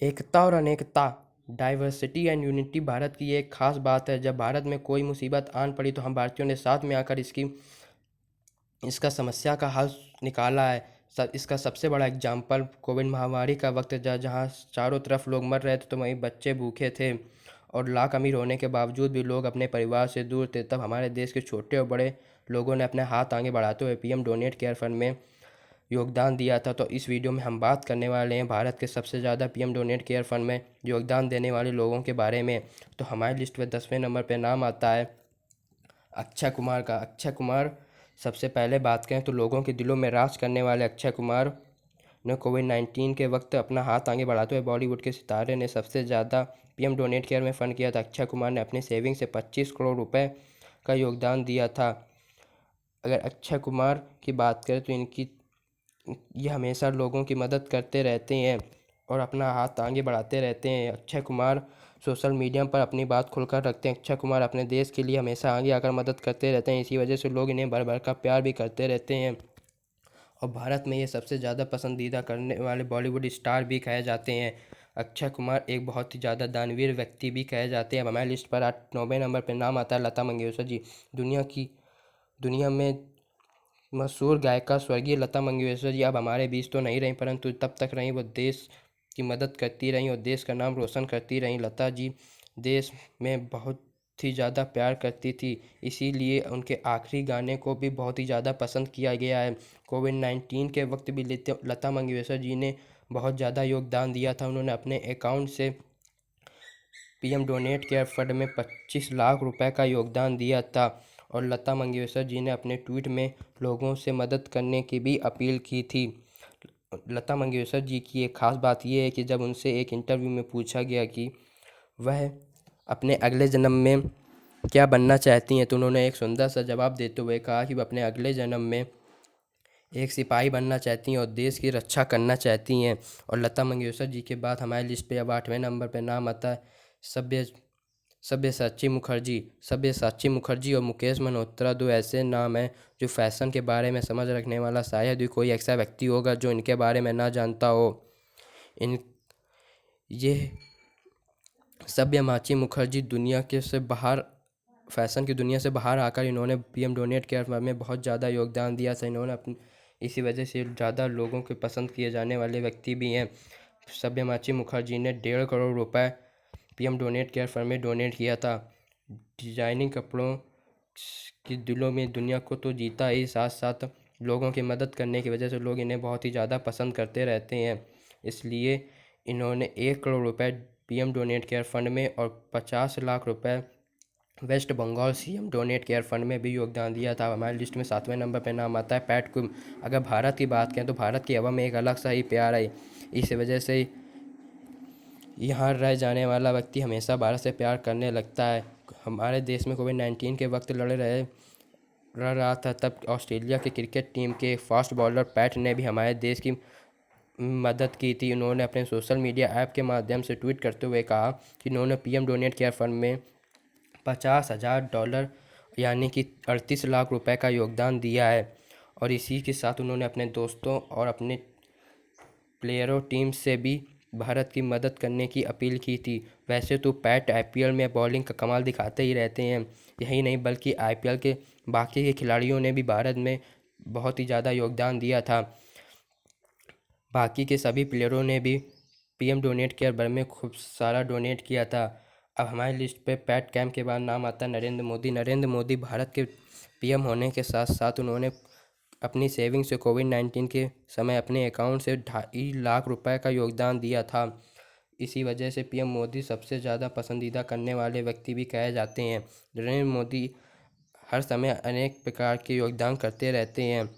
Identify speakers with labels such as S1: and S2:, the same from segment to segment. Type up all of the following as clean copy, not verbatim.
S1: एकता और अनेकता, diversity and unity Bharat की एक खास बात है। जब भारत में कोई मुसीबत आन पड़ी तो हम भारतीयों ने साथ में आकर इसका समस्या का हल निकाला है। इसका सबसे बड़ा एग्जाम्पल कोविड महामारी का वक्त जहाँ चारों तरफ लोग मर रहे थे तो वहीं बच्चे भूखे थे और लाख अमीर होने के बावजूद भी लोग अपने परिवार से दूर थे। तब हमारे देश के छोटे और बड़े लोगों ने अपने हाथ आगे बढ़ाते हुए पीएम डोनेट केयर फंड में योगदान दिया था। तो इस वीडियो में हम बात करने वाले हैं भारत के सबसे ज़्यादा पीएम डोनेट केयर फंड में योगदान देने वाले लोगों के बारे में। तो हमारी लिस्ट में 10वें नंबर पर नाम आता है अक्षय कुमार का। अक्षय कुमार, सबसे पहले बात करें तो लोगों के दिलों में राज करने वाले अक्षय कुमार ने कोविड-19 के वक्त अपना हाथ आगे बढ़ाते हुए बॉलीवुड के सितारे ने सबसे ज़्यादा पीएम डोनेट केयर में फ़ंड किया था। अक्षय कुमार ने अपने सेविंग से 25 करोड़ रुपए का योगदान दिया था। अगर अक्षय कुमार की बात करें तो ये हमेशा लोगों की मदद करते रहते हैं और अपना हाथ आगे बढ़ाते रहते हैं। अक्षय कुमार सोशल मीडिया पर अपनी बात खुलकर रखते हैं। अक्षय कुमार अपने देश के लिए हमेशा आगे आकर मदद करते रहते हैं। इसी वजह से लोग इन्हें भर भर का प्यार भी करते रहते हैं और भारत में ये सबसे ज़्यादा पसंदीदा करने वाले बॉलीवुड स्टार भी कहे जाते हैं। अक्षय कुमार एक बहुत ही ज़्यादा दानवीर व्यक्ति भी कहे जाते हैं। अब हमारी लिस्ट पर 9वें नंबर पर नाम आता है लता मंगेशकर जी। दुनिया में मशहूर गायिका स्वर्गीय लता मंगेशकर जी अब हमारे बीच तो नहीं रहीं, परंतु तब तक रहीं वो देश की मदद करती रहीं और देश का नाम रोशन करती रहीं। लता जी देश में बहुत ही ज़्यादा प्यार करती थी, इसीलिए उनके आखिरी गाने को भी बहुत ही ज़्यादा पसंद किया गया है। कोविड-19 के वक्त भी लता मंगेशकर जी ने बहुत ज़्यादा योगदान दिया था। उन्होंने अपने अकाउंट से पीएम डोनेट केयर फंड में 25 लाख रुपए का योगदान दिया था और लता मंगेशकर जी ने अपने ट्वीट में लोगों से मदद करने की भी अपील की थी। लता मंगेशकर जी की एक खास बात यह है कि जब उनसे एक इंटरव्यू में पूछा गया कि वह अपने अगले जन्म में क्या बनना चाहती हैं, तो उन्होंने एक सुंदर सा जवाब देते हुए कहा कि वह अपने अगले जन्म में एक सिपाही बनना चाहती हैं और देश की रक्षा करना चाहती हैं। और लता मंगेशकर जी के बाद हमारी लिस्ट पे अब 8वें नंबर पे नाम आता है सभ्य सब्यसाची मुखर्जी। सब्यसाची मुखर्जी और मुकेश मल्होत्रा दो ऐसे नाम हैं जो फैशन के बारे में समझ रखने वाला शायद ही कोई ऐसा व्यक्ति होगा जो इनके बारे में ना जानता हो। इन ये सब्यसाची मुखर्जी दुनिया के से बाहर फैशन की दुनिया से बाहर आकर इन्होंने पीएम डोनेट केयर में बहुत ज़्यादा योगदान दिया था। इन्होंने अपनी इसी वजह से ज़्यादा लोगों के पसंद किए जाने वाले व्यक्ति भी हैं। सब्यसाची मुखर्जी ने 1.5 करोड़ रुपए पीएम डोनेट केयर फंड में डोनेट किया था। डिजाइनिंग कपड़ों की दिलों में दुनिया को तो जीता ही, साथ साथ लोगों की मदद करने की वजह से लोग इन्हें बहुत ही ज़्यादा पसंद करते रहते हैं। इसलिए इन्होंने 1 करोड़ रुपए पीएम डोनेट केयर फंड में और 50 लाख रुपए West Bengal CM donate care fund में भी योगदान दिया था। हमारी लिस्ट में 7वें नंबर पर नाम आता है पैट कुम। अगर भारत की बात करें तो भारत की हवा में एक अलग सा ही प्यार है। इस वजह से यहाँ रह जाने वाला व्यक्ति हमेशा भारत से प्यार करने लगता है। हमारे देश में कोविड-19 के वक्त लड़ रहा था, तब ऑस्ट्रेलिया की क्रिकेट टीम के फास्ट बॉलर पैट ने भी हमारे देश की मदद की थी। उन्होंने अपने सोशल मीडिया ऐप के माध्यम से ट्वीट करते हुए कहा कि उन्होंने पीएम डोनेट केयर फंड में $50,000 यानी कि 38 लाख रुपए का योगदान दिया है। और इसी के साथ उन्होंने अपने दोस्तों और अपने प्लेयरों टीम से भी भारत की मदद करने की अपील की थी। वैसे तो पैट आईपीएल में बॉलिंग का कमाल दिखाते ही रहते हैं, यही नहीं बल्कि आईपीएल के बाकी के खिलाड़ियों ने भी भारत में बहुत ही ज़्यादा योगदान दिया था। बाकी के सभी प्लेयरों ने भी पीएम डोनेट केयर फंड में खूब सारा डोनेट किया था। अब हमारी लिस्ट पे पैट कैम के बाद नाम आता है नरेंद्र मोदी। नरेंद्र मोदी भारत के पीएम होने के साथ साथ उन्होंने अपनी सेविंग से कोविड-19 के समय अपने अकाउंट से 2.5 लाख रुपए का योगदान दिया था। इसी वजह से पीएम मोदी सबसे ज़्यादा पसंदीदा करने वाले व्यक्ति भी कहे जाते हैं। नरेंद्र मोदी हर समय अनेक प्रकार के योगदान करते रहते हैं,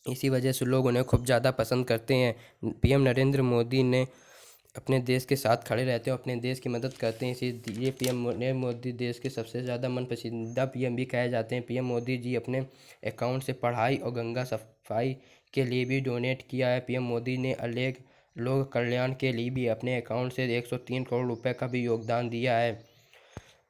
S1: इसी वजह से लोग उन्हें खूब ज़्यादा पसंद करते हैं। पीएम नरेंद्र मोदी ने अपने देश के साथ खड़े रहते हैं, अपने देश की मदद करते हैं, इसीलिए पीएम नरेंद्र मोदी देश के सबसे ज़्यादा मन पसंदीदा पीएम भी कहे जाते हैं। पीएम मोदी जी अपने अकाउंट से पढ़ाई और गंगा सफाई के लिए भी डोनेट किया है। पीएम मोदी ने अनेक लोक कल्याण के लिए भी अपने अकाउंट से 103 करोड़ रुपए का भी योगदान दिया है।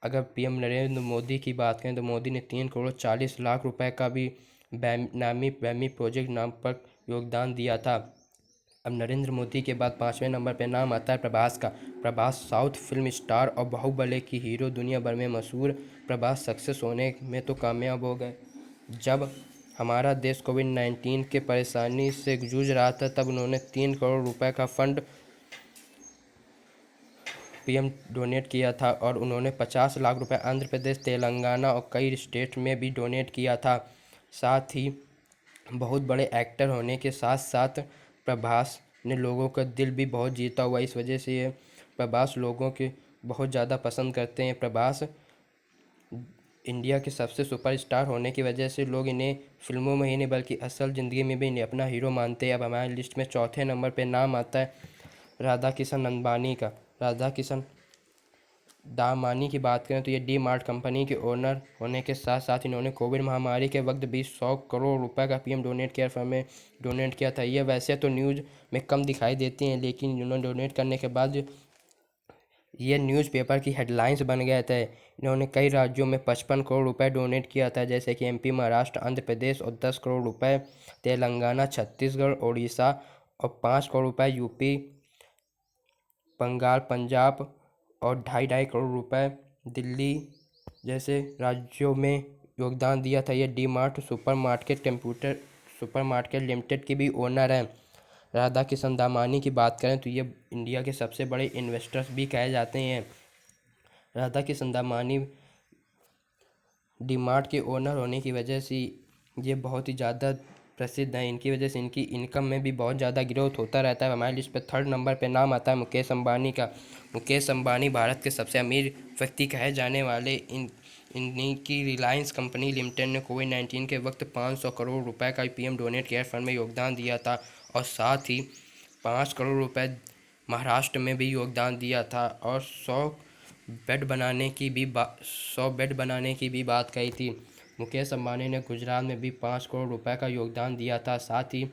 S1: अगर पीएम नरेंद्र मोदी की बात करें तो मोदी ने 3 करोड़ 40 लाख रुपए का भी नामी बैमी प्रोजेक्ट नाम पर योगदान दिया था। अब नरेंद्र मोदी के बाद 5वें नंबर पर नाम आता है प्रभास का। प्रभास साउथ फिल्म स्टार और बाहुबली की हीरो, दुनिया भर में मशहूर। प्रभास सक्सेस होने में तो कामयाब हो गए। जब हमारा देश कोविड-19 के परेशानी से जूझ रहा था, तब उन्होंने 3 करोड़ रुपए का फंड पीएम डोनेट किया था और उन्होंने 50 लाख रुपए आंध्र प्रदेश, तेलंगाना और कई स्टेट में भी डोनेट किया था। साथ ही बहुत बड़े एक्टर होने के साथ साथ प्रभास ने लोगों का दिल भी बहुत जीता हुआ। इस वजह से ये प्रभास लोगों के बहुत ज़्यादा पसंद करते हैं। प्रभास इंडिया के सबसे सुपरस्टार होने की वजह से लोग इन्हें फिल्मों में ही नहीं बल्कि असल ज़िंदगी में भी इन्हें अपना हीरो मानते हैं। अब हमारी लिस्ट में चौथे नंबर पे नाम आता है राधा किशन अंबानी का। राधा किशन दामानी की बात करें तो ये डी मार्ट कंपनी के ओनर होने के साथ साथ इन्होंने कोविड महामारी के वक्त भी 100 करोड़ रुपए का पीएम डोनेट केयर फंड में डोनेट किया था। ये वैसे तो न्यूज़ में कम दिखाई देती हैं, लेकिन इन्होंने डोनेट करने के बाद ये न्यूज़पेपर की हेडलाइंस बन गए थे। इन्होंने कई राज्यों में 55 करोड़ रुपए डोनेट किया था, जैसे कि एमपी, महाराष्ट्र, आंध्र प्रदेश और 10 करोड़ रुपए तेलंगाना, छत्तीसगढ़, उड़ीसा और 5 करोड़ रुपए यूपी, बंगाल, पंजाब और 2.5 करोड़ रुपए दिल्ली जैसे राज्यों में योगदान दिया था। ये D mart super market limited की भी ओनर हैं। राधा किशन दामानी की बात करें तो ये इंडिया के सबसे बड़े इन्वेस्टर्स भी कहे जाते हैं। राधा किशन दामानी डी मार्ट के ओनर होने की वजह से ये बहुत ही ज़्यादा प्रसिद्ध हैं। इनकी वजह से इनकी इनकम में भी बहुत ज़्यादा ग्रोथ होता रहता है। हमारी लिस्ट पे थर्ड नंबर पे नाम आता है मुकेश अंबानी का। मुकेश अंबानी भारत के सबसे अमीर व्यक्ति कहे जाने वाले इन्हीं की रिलायंस कंपनी लिमिटेड ने कोविड-19 के वक्त 500 करोड़ रुपए का पीएम डोनेट केयर फंड में योगदान दिया था और साथ ही 5 करोड़ रुपए महाराष्ट्र में भी योगदान दिया था और 100 बेड बनाने की भी बात कही थी। मुकेश अंबानी ने गुजरात में भी 5 करोड़ रुपए का योगदान दिया था। साथ ही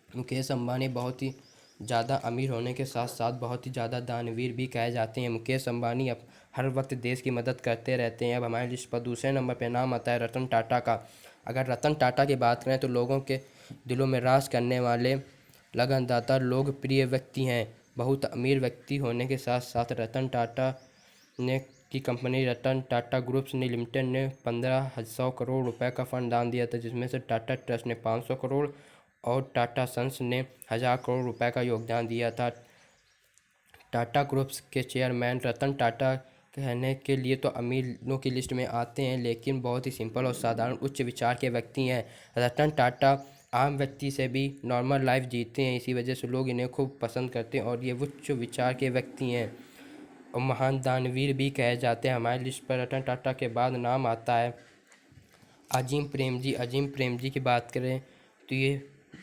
S1: मुकेश अंबानी बहुत ही ज़्यादा अमीर होने के साथ साथ बहुत ही ज़्यादा दानवीर भी कहे जाते हैं। मुकेश अंबानी अब हर वक्त देश की मदद करते रहते हैं। अब हमारी लिस्ट पर दूसरे नंबर पर नाम आता है रतन टाटा का। अगर रतन टाटा की बात करें तो लोगों के दिलों में राज करने वाले लगनदाता लोकप्रिय व्यक्ति हैं। बहुत अमीर व्यक्ति होने के साथ साथ रतन टाटा ने की कंपनी रतन टाटा ग्रुप्स ने लिमिटेड ने 1500 करोड़ रुपए का फंड दान दिया था, जिसमें से टाटा ट्रस्ट ने 500 करोड़ और टाटा सन्स ने 1000 करोड़ रुपए का योगदान दिया था। टाटा ग्रुप्स के चेयरमैन रतन टाटा कहने के लिए तो अमीरों की लिस्ट में आते हैं, लेकिन बहुत ही सिंपल और साधारण उच्च विचार के व्यक्ति हैं। रतन टाटा आम व्यक्ति से भी नॉर्मल लाइफ जीते हैं, इसी वजह से लोग इन्हें खूब पसंद करते हैं और ये उच्च विचार के व्यक्ति हैं और महान दानवीर भी कहे जाते हैं। हमारी लिस्ट पर रतन टाटा के बाद नाम आता है अजीम प्रेमजी। अजीम प्रेमजी की बात करें तो ये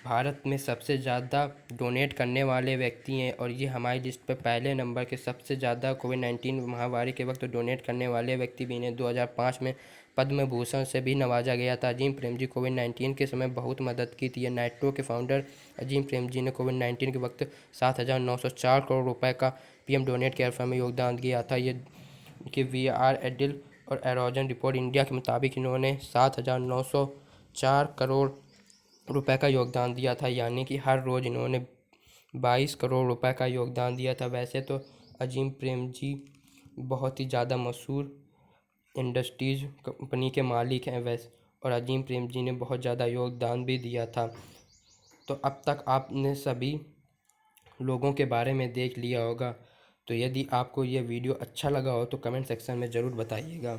S1: भारत में सबसे ज़्यादा डोनेट करने वाले व्यक्ति हैं और ये हमारी लिस्ट पर पहले नंबर के सबसे ज़्यादा कोविड-19 महामारी के वक्त डोनेट करने वाले व्यक्ति भी। इन्हें 2005 में पद्म भूषण से भी नवाजा गया था। अजीम प्रेमजी कोविड-19 के समय बहुत मदद की थी। नाइट्रो के फाउंडर अजीम प्रेमजी ने कोविड-19 के वक्त 7,904 करोड़ रुपए का पीएम डोनेट केयर फंड में योगदान दिया था। ये कि वीआर एडिल और एरोजन रिपोर्ट इंडिया के मुताबिक इन्होंने 7,904 करोड़ रुपए का योगदान दिया था, यानी कि हर रोज़ इन्होंने 22 करोड़ रुपए का योगदान दिया था। वैसे तो अजीम प्रेमजी बहुत ही ज़्यादा मशहूर इंडस्ट्रीज कंपनी के मालिक हैं वैसे, और अजीम प्रेमजी ने बहुत ज़्यादा योगदान भी दिया था। तो अब तक आपने सभी लोगों के बारे में देख लिया होगा। तो यदि आपको यह वीडियो अच्छा लगा हो तो कमेंट सेक्शन में ज़रूर बताइएगा।